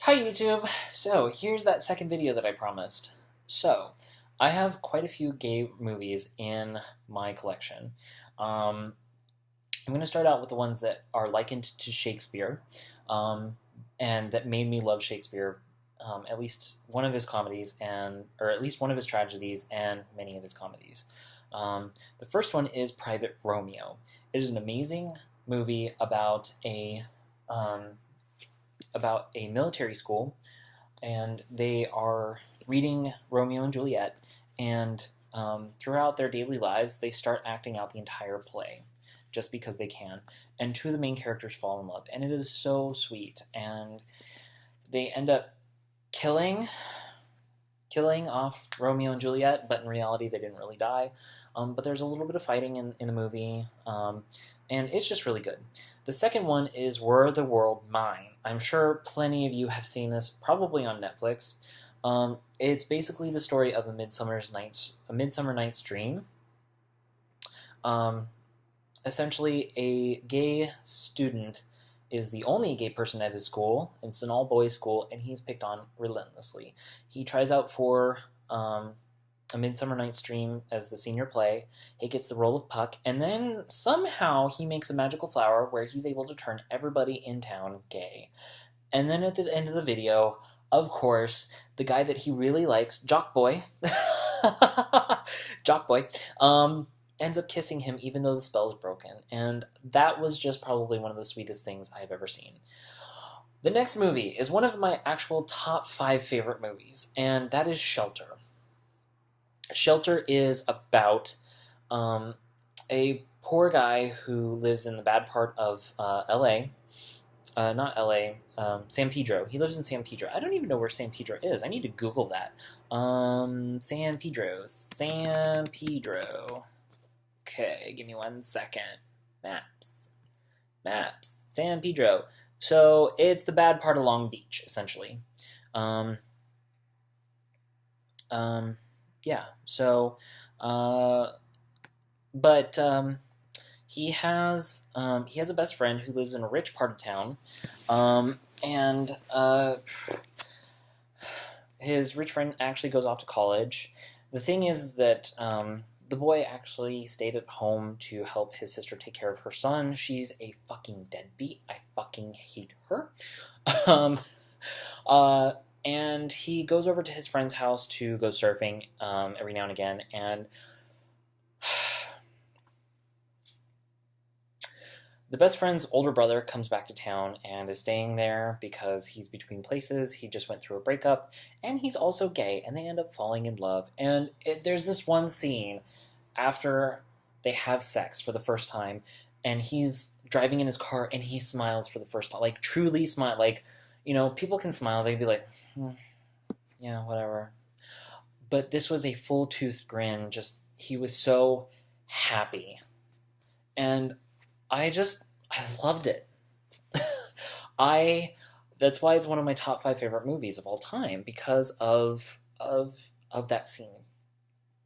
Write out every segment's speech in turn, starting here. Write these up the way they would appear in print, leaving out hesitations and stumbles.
Hi YouTube! So, here's that second video that I promised. So, I have quite a few gay movies in my collection. Um, I'm going to start out with the ones that are likened to Shakespeare, um, and that made me love Shakespeare, at least one of his comedies, or at least one of his tragedies, and many of his comedies. The first one is Private Romeo. It is an amazing movie um, about a military school, and they are reading Romeo and Juliet, and throughout their daily lives, they start acting out the entire play just because they can. And two of the main characters fall in love, and it is so sweet. And they end up killing off Romeo and Juliet, but in reality, they didn't really die. But there's a little bit of fighting in the movie, and it's just really good. The second one is Were the World Mine? I'm sure plenty of you have seen this, probably on Netflix. It's basically the story of a Midsummer Night's Dream. Essentially, a gay student is the only gay person at his school. It's an all-boys school, and he's picked on relentlessly. He tries out for A Midsummer Night's Dream as the senior play. He gets the role of Puck, and then somehow he makes a magical flower where he's able to turn everybody in town gay. And then at the end of the video, of course, the guy that he really likes, Jock Boy, Jock Boy, ends up kissing him even though the spell is broken. And that was just probably one of the sweetest things I've ever seen. The next movie is one of my actual top 5 favorite movies, and that is Shelter. Shelter is about a poor guy who lives in the bad part of LA. Not LA, San Pedro. He lives in San Pedro. I don't even know where San Pedro is. I need to Google that. San Pedro. San Pedro. Okay, give me 1 second. Maps. San Pedro. So it's the bad part of Long Beach, essentially. Yeah. So, but he has a best friend who lives in a rich part of town, and his rich friend actually goes off to college. The thing is that the boy actually stayed at home to help his sister take care of her son. She's a fucking deadbeat. I fucking hate her. um, and he goes over to his friend's house to go surfing every now and again, and the best friend's older brother comes back to town and is staying there because he's between places. He just went through a breakup, and he's also gay, and they end up falling in love. And there's this one scene after they have sex for the first time, and he's driving in his car, and he smiles for the first time, like truly smile. Like, people can smile. They'd be like, yeah, whatever. But this was a full-toothed grin. Just, he was so happy. And I loved it. That's why it's one of my top 5 favorite movies of all time, because of that scene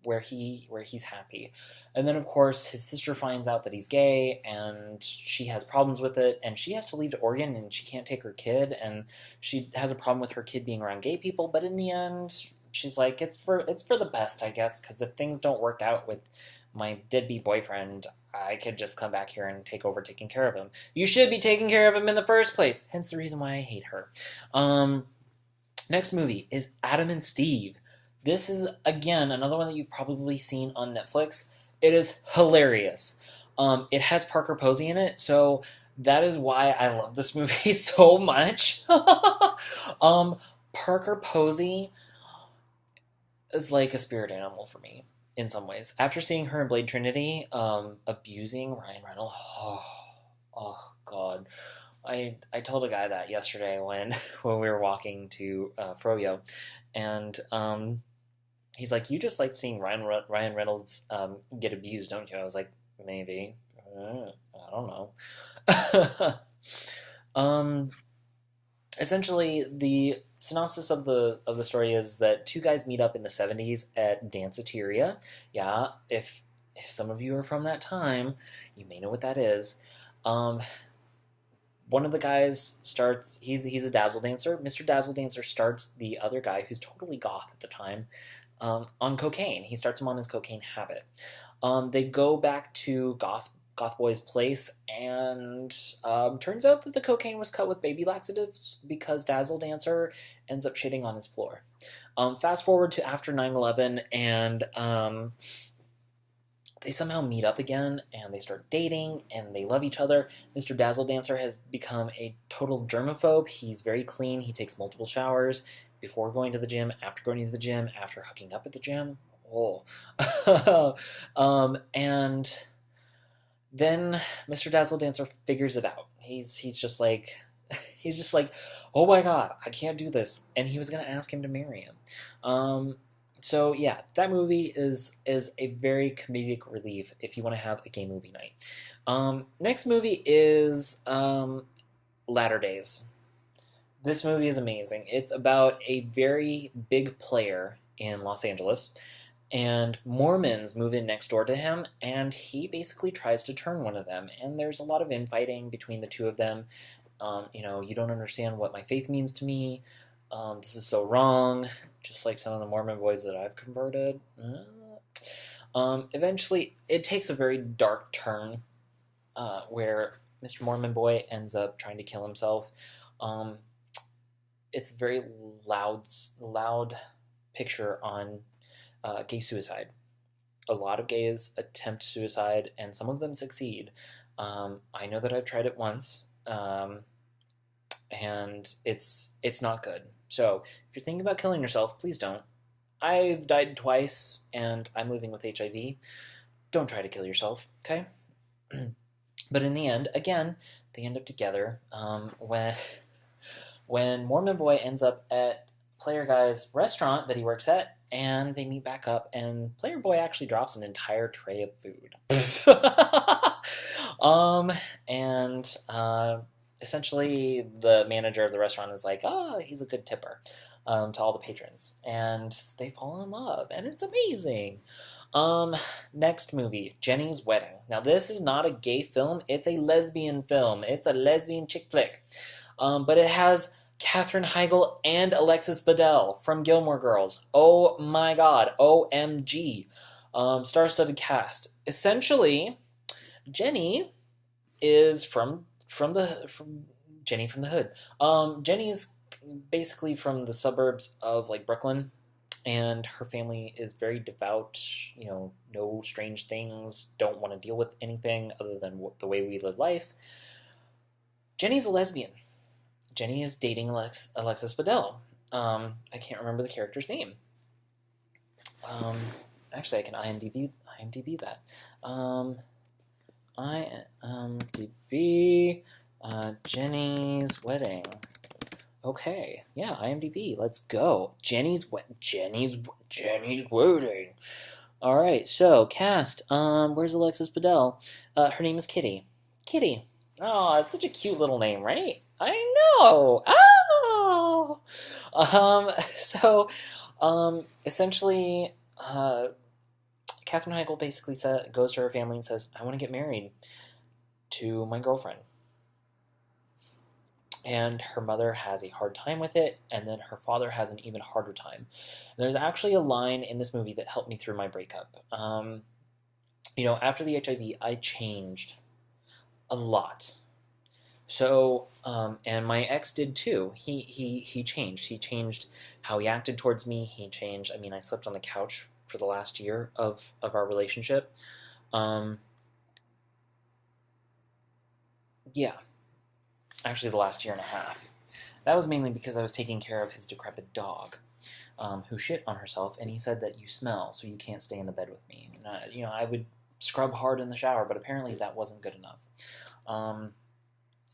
where he's happy. And then of course his sister finds out that he's gay, and she has problems with it, and she has to leave to Oregon, and she can't take her kid, and she has a problem with her kid being around gay people, but in the end she's like, it's for the best, I guess, because if things don't work out with my deadbeat boyfriend, I could just come back here and take over taking care of him. You should be taking care of him in the first place. Hence the reason why I hate her. Next movie is Adam and Steve. This is, again, another one that you've probably seen on Netflix. It is hilarious. It has Parker Posey in it, so that is why I love this movie so much. Parker Posey is like a spirit animal for me in some ways. After seeing her in Blade Trinity, abusing Ryan Reynolds, oh God. I told a guy that yesterday when we were walking to Froyo, and he's like, "You just like seeing Ryan Reynolds get abused, don't you?" I was like, "Maybe. I don't know." Essentially, the synopsis of the story is that two guys meet up in the 70s at Danceteria. Yeah, if some of you are from that time, you may know what that is. one of the guys starts. He's a Dazzle Dancer. Mr. Dazzle Dancer starts the other guy, who's totally goth at the time, on cocaine. He starts him on his cocaine habit. They go back to Goth Boy's place, and turns out that the cocaine was cut with baby laxatives because Dazzle Dancer ends up shitting on his floor. Fast forward to after 9/11, and they somehow meet up again, and they start dating, and they love each other. Mr. Dazzle Dancer has become a total germaphobe. He's very clean. He takes multiple showers before going to the gym, after going to the gym, after hooking up at the gym. Oh. And then Mr. Dazzle Dancer figures it out. He's just like, oh my god, I can't do this. And he was going to ask him to marry him. So yeah, that movie is a very comedic relief if you want to have a gay movie night. Next movie is Latter Days. This movie is amazing. It's about a very big player in Los Angeles, and Mormons move in next door to him, and he basically tries to turn one of them. And there's a lot of infighting between the two of them. You don't understand what my faith means to me. This is so wrong. Just like some of the Mormon boys that I've converted. Eventually, it takes a very dark turn where Mr. Mormon Boy ends up trying to kill himself. It's a very loud picture on gay suicide. A lot of gays attempt suicide, and some of them succeed. I know that I've tried it once, and it's not good. So if you're thinking about killing yourself, please don't. I've died twice, and I'm living with HIV. Don't try to kill yourself, okay? But in the end, again, they end up together when Mormon Boy ends up at Player Guy's restaurant that he works at, and they meet back up, and Player Boy actually drops an entire tray of food. Essentially, the manager of the restaurant is like, he's a good tipper to all the patrons. And they fall in love, and it's amazing. Next movie, Jenny's Wedding. Now, this is not a gay film. It's a lesbian film. It's a lesbian chick flick. But it has Katherine Heigl and Alexis Bledel from Gilmore Girls. Oh my god. OMG. Star-studded cast. Essentially, Jenny is from Jenny from the Hood. Jenny's basically from the suburbs of like Brooklyn, and her family is very devout. No strange things. Don't want to deal with anything other than the way we live life. Jenny's a lesbian. Jenny is dating Alexis Bledel. I can't remember the character's name. Actually, I can IMDb that. IMDb Jenny's Wedding. Okay, yeah, IMDb. Let's go. Jenny's Wedding. All right, so cast. Where's Alexis Bledel? Her name is Kitty. Kitty. Oh, it's such a cute little name, right? I know. Essentially, Katherine Heigl basically goes to her family and says, I want to get married to my girlfriend. And her mother has a hard time with it, and then her father has an even harder time. And there's actually a line in this movie that helped me through my breakup. After the HIV, I changed a lot. So, and my ex did too. He changed. He changed how he acted towards me. He changed. I slept on the couch for the last year of our relationship. Yeah. Actually, the last year and a half. That was mainly because I was taking care of his decrepit dog, who shit on herself, and he said that you smell, so you can't stay in the bed with me. And I would scrub hard in the shower, but apparently that wasn't good enough.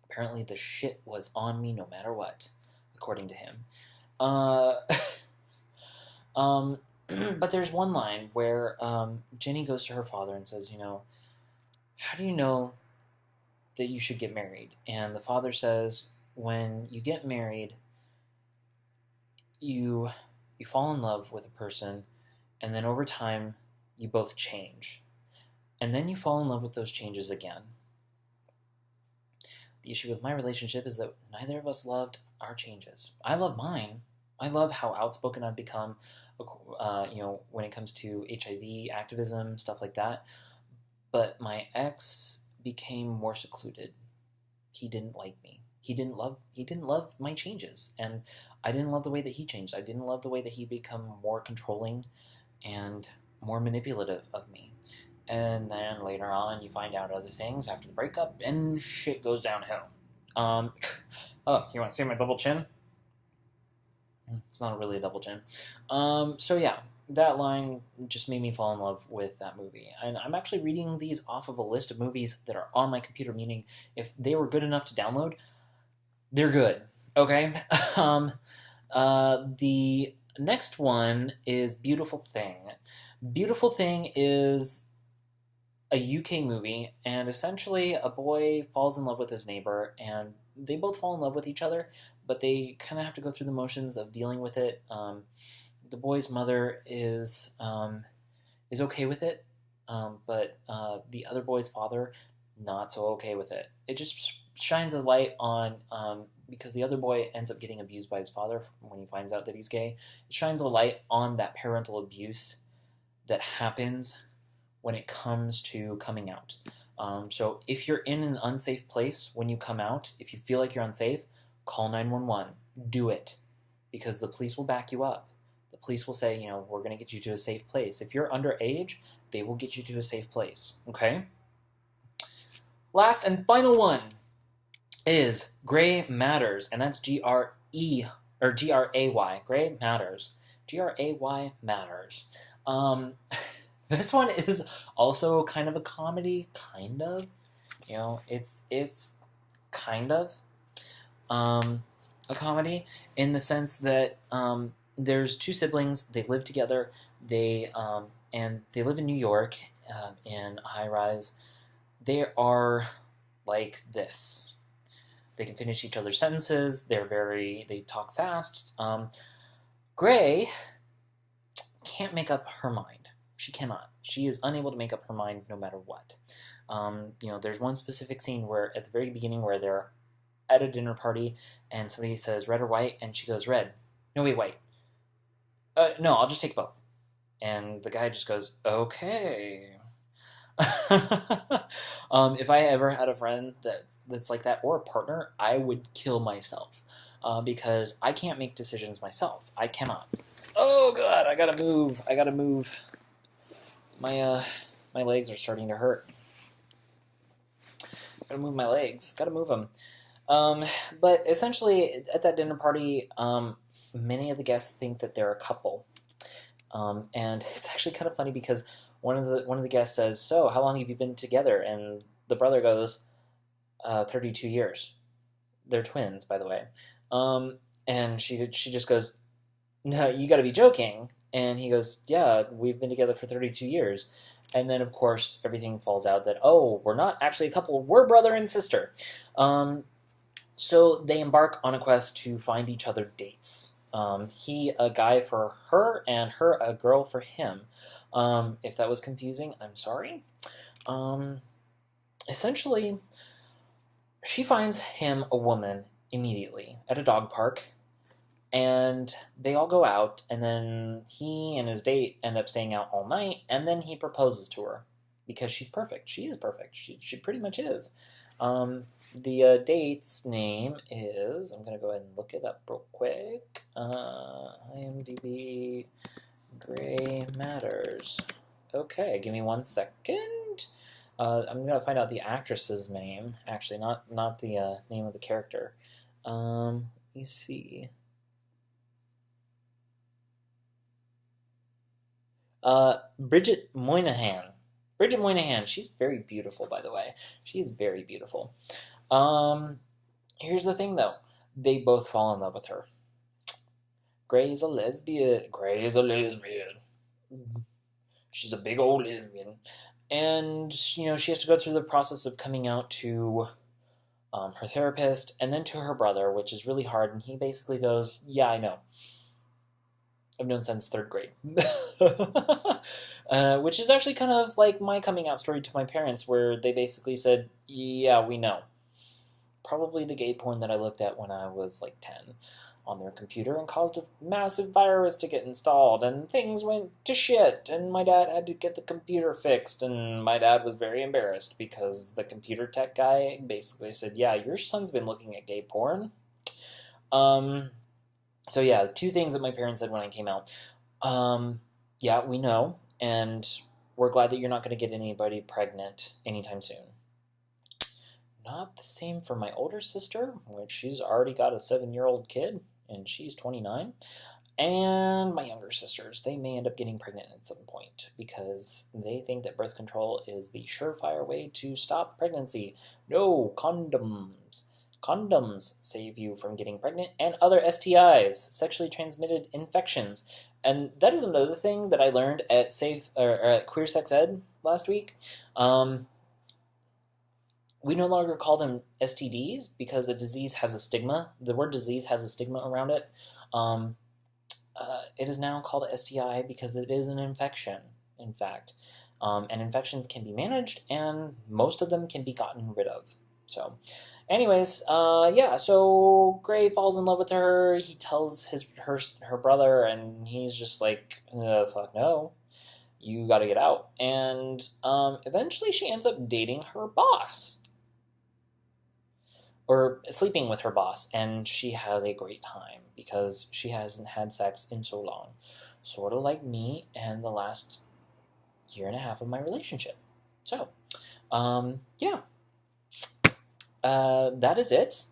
Apparently the shit was on me no matter what, according to him. But there's one line where Jenny goes to her father and says, how do you know that you should get married? And the father says, when you get married, you fall in love with a person, and then over time, you both change. And then you fall in love with those changes again. The issue with my relationship is that neither of us loved our changes. I love mine. I love how outspoken I've become, when it comes to HIV activism, stuff like that. But my ex became more secluded. He didn't like me. He didn't love my changes, and I didn't love the way that he changed. I didn't love the way that he became more controlling and more manipulative of me. And then later on, you find out other things after the breakup, and shit goes downhill. Oh, you want to see my double chin? It's not really a double chin. So yeah, that line just made me fall in love with that movie. And I'm actually reading these off of a list of movies that are on my computer, meaning if they were good enough to download, they're good. Okay? The next one is Beautiful Thing. Beautiful Thing is a UK movie, and essentially a boy falls in love with his neighbor, and they both fall in love with each other, but they kind of have to go through the motions of dealing with it. The boy's mother is okay with it, but the other boy's father not so okay with it. It just shines a light on because the other boy ends up getting abused by his father when he finds out that he's gay. It shines a light on that parental abuse that happens when it comes to coming out. So if you're in an unsafe place when you come out, if you feel like you're unsafe, call 911. Do it, because the police will back you up. The police will say, we're going to get you to a safe place. If you're underage, they will get you to a safe place. Okay? Last and final one is Gray Matters, and that's G-R-E, or G-R-A-Y. Gray Matters. G-R-A-Y Matters. This one is also kind of a comedy, kind of. It's kind of a comedy in the sense that there's two siblings. They live together. And they live in New York in a high rise. They are like this. They can finish each other's sentences. They talk fast. Gray can't make up her mind. She cannot. She is unable to make up her mind no matter what. There's one specific scene where at the very beginning where they're at a dinner party and somebody says red or white, and she goes red. No, wait, white. No, I'll just take both. And the guy just goes, okay. If I ever had a friend that's like that, or a partner, I would kill myself because I can't make decisions myself. I cannot. Oh God, I gotta move. My legs are starting to hurt. Gotta move my legs. Gotta move them. But essentially, at that dinner party, many of the guests think that they're a couple. And it's actually kind of funny because one of the guests says, "So, how long have you been together?" And the brother goes, 32 years. They're twins, by the way. And she just goes, "No, you got to be joking." And he goes, "Yeah, we've been together for 32 years." And then, of course, everything falls out that, oh, we're not actually a couple, we're brother and sister. So they embark on a quest to find each other dates. He a guy for her, and her a girl for him. If that was confusing, I'm sorry. Essentially, she finds him a woman immediately at a dog park, and they all go out, and then he and his date end up staying out all night, and then he proposes to her because she's perfect. She is perfect. She pretty much is. The date's name is, I'm going to go ahead and look it up real quick. IMDb Gray Matters. Okay, give me 1 second. I'm going to find out the actress's name. Actually, not the name of the character. Let me see. Bridget Moynahan. Bridget Moynahan. She's very beautiful, by the way. She is very beautiful. Here's the thing, though. They both fall in love with her. Gray is a lesbian. She's a big old lesbian. And, she has to go through the process of coming out to her therapist and then to her brother, which is really hard. And he basically goes, yeah, I know. I've known since 3rd grade. Which is actually kind of like my coming out story to my parents, where they basically said, yeah, we know. probably the gay porn that I looked at when I was like 10 on their computer and caused a massive virus to get installed, and things went to shit, and my dad had to get the computer fixed, and my dad was very embarrassed because the computer tech guy basically said, yeah, your son's been looking at gay porn. So yeah, two things that my parents said when I came out. Yeah, we know, and we're glad that you're not going to get anybody pregnant anytime soon. Not the same for my older sister, which she's already got a 7-year-old kid, and she's 29. And my younger sisters, they may end up getting pregnant at some point because they think that birth control is the surefire way to stop pregnancy. No, condoms. Condoms save you from getting pregnant and other STIs, sexually transmitted infections. And that is another thing that I learned at at Queer Sex Ed last week. We no longer call them STDs because a disease has a stigma. The word disease has a stigma around it. It is now called a STI because it is an infection, in fact. And infections can be managed, and most of them can be gotten rid of. So, anyways, yeah, so Gray falls in love with her. He tells her brother, and he's just like, fuck no. You gotta get out. And eventually she ends up dating her boss. Or sleeping with her boss, and she has a great time because she hasn't had sex in so long. Sort of like me and the last year and a half of my relationship. So, yeah. That is it.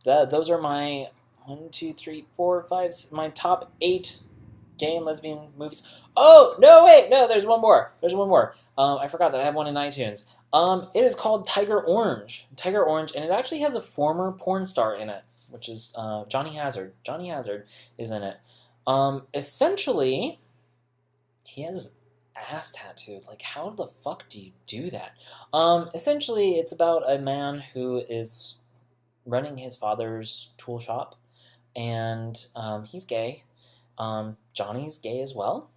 Those are my 1, 2, 3, 4, 5, my top 8 gay and lesbian movies. Oh, no, wait, no, there's one more. I forgot that I have one in iTunes. It is called Tiger Orange, and it actually has a former porn star in it, which is Johnny Hazard. Johnny Hazard is in it. Essentially, he has ass tattooed. Like, how the fuck do you do that? Essentially, it's about a man who is running his father's tool shop, and he's gay. Johnny's gay as well.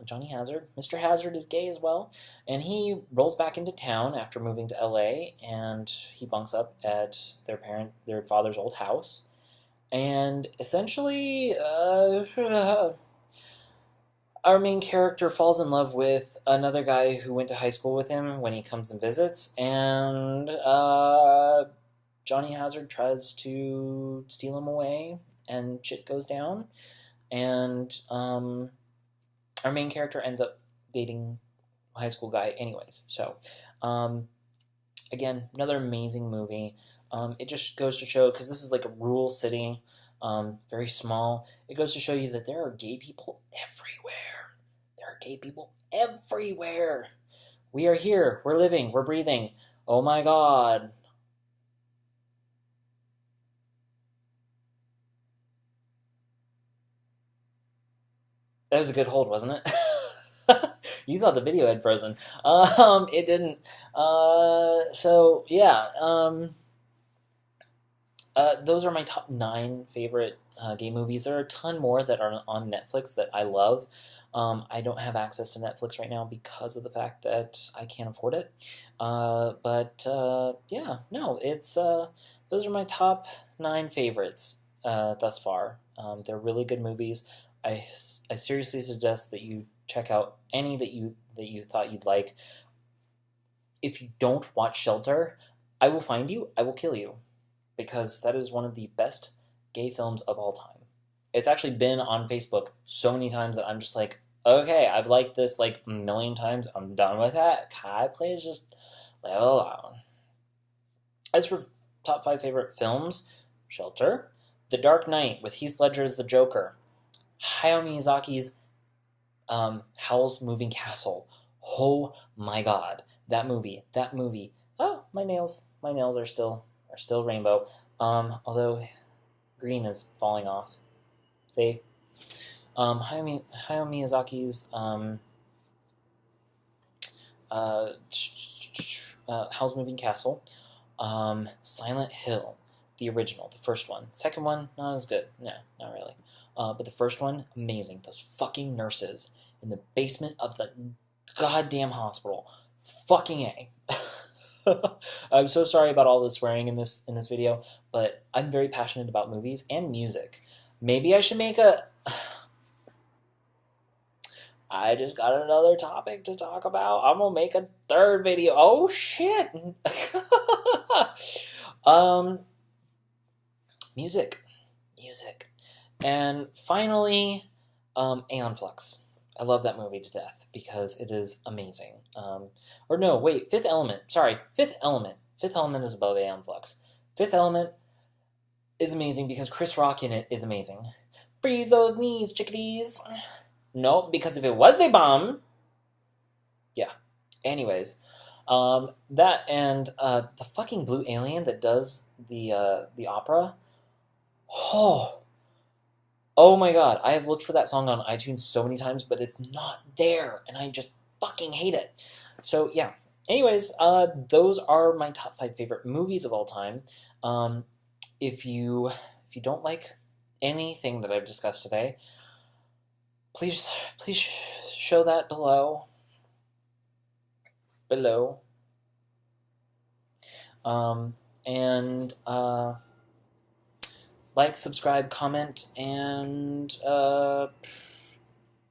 Johnny Hazard. Mr. Hazard is gay as well. And he rolls back into town after moving to LA, and he bunks up at their father's old house. And essentially, our main character falls in love with another guy who went to high school with him when he comes and visits, and Johnny Hazard tries to steal him away, and shit goes down. And our main character ends up dating a high school guy anyways. So, again, another amazing movie. It just goes to show, because this is like a rural city, very small, it goes to show you that there are gay people everywhere. We are here. We're living. We're breathing. Oh my God. That was a good hold, wasn't it? You thought the video had frozen. It didn't. So, yeah. Those are my top 9 favorite gay movies. There are a ton more that are on Netflix that I love. I don't have access to Netflix right now because of the fact that I can't afford it. Yeah, no, it's those are my top 9 favorites thus far. They're really good movies. I seriously suggest that you check out any that you thought you'd like. If you don't watch Shelter, I will find you. I will kill you. Because that is one of the best gay films of all time. It's actually been on Facebook so many times that I'm just like, okay, I've liked this like a million times. I'm done with that. Kai plays just leave it alone. As for top 5 favorite films, Shelter, The Dark Knight with Heath Ledger as the Joker, Hayao Miyazaki's Howl's Moving Castle. Oh my God, that movie. Oh, my nails are still rainbow. Although green is falling off. See? Hayao Miyazaki's Howl's Moving Castle. Silent Hill, the original, the first one. Second one, not as good. No, not really. But the first one, amazing. Those fucking nurses in the basement of the goddamn hospital. Fucking A. I'm so sorry about all the swearing in this video, but I'm very passionate about movies and music. Maybe I should make a. I just got another topic to talk about. I'm gonna make a third video. Oh shit! um, music, music, and finally, Aeon Flux. I love that movie to death because it is amazing. Or no, wait, Fifth Element. Sorry, Fifth Element. Fifth Element is above Aeon Flux. Fifth Element is amazing because Chris Rock in it is amazing. Freeze those knees, chickadees. No, because if it was a bomb, yeah. Anyways, that and the fucking blue alien that does the opera. Oh, oh my god! I have looked for that song on iTunes so many times, but it's not there, and I just fucking hate it. So yeah. Anyways, those are my top 5 favorite movies of all time. If you don't like anything that I've discussed today, please show that below. And like, subscribe, comment, and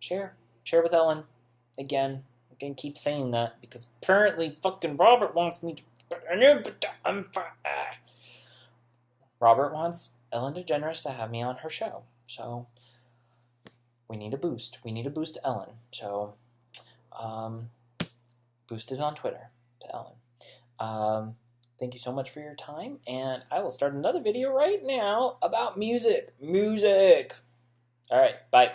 share with Ellen. Again, I'm gonna keep saying that because apparently fucking Robert wants me to. Robert wants Ellen DeGeneres to have me on her show, so we need a boost. We need a boost to Ellen. So, boost it on Twitter to Ellen. Thank you so much for your time, and I will start another video right now about music. Music! Alright, bye.